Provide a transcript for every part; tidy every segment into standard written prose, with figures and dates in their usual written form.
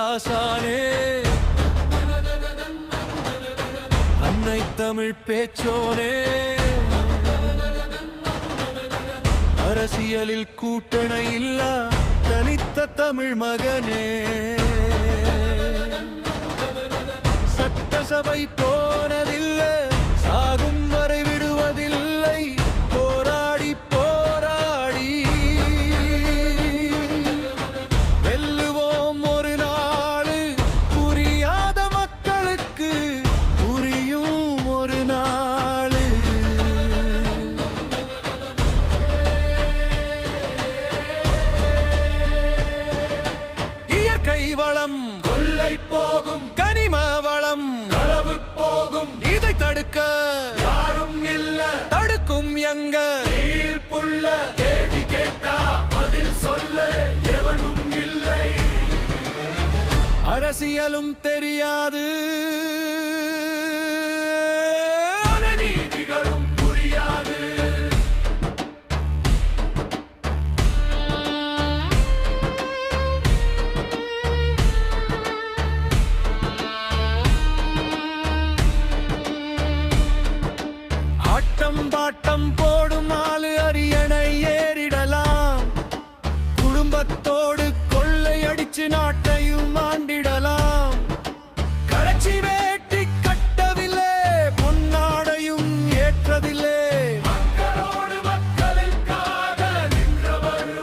ஆசானே அன்னை தமிழ் பேச்சோனே அரசியலில் கூட்டணை இல்லா தனித்த தமிழ் மகனே சட்டசபை போனதில்லை சாகும் வரை விடுவதில்லை போராடி போராடி வெல்லுவோம் ஒரு நாள் புரியாத மக்களுக்கு புரியும் ஒரு நாள் இயற்கை வளம் கொள்ளை போகும் கனிம வளம் களவு போகும் இதை தடுக்க யாரும் இல்ல தடுக்கும் எங்க புள்ள கேள்வி கேட்டா பதில் சொல்ல எவனும் இல்லை அரசியலும் தெரியாது நீதிகளும் புரியாது பாட்டம் போடும் ஆளு அரியணை ஏறிடலாம் குடும்பத்தோடு கொள்ளையடிச்சு நாட்டையும் ஆண்டிடலாம் கரைச்சி வேட்டி கட்டவில்லை பொன்னாடையும் ஏற்றதில்லை மக்களோடு மக்களுக்காக நின்றவர்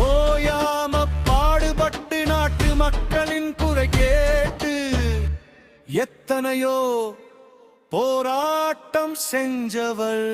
ஓயாம பாடுபட்டு நாட்டு மக்களின் குறை கேட்டு எத்தனையோ போராட்டம் செஞ்சவள்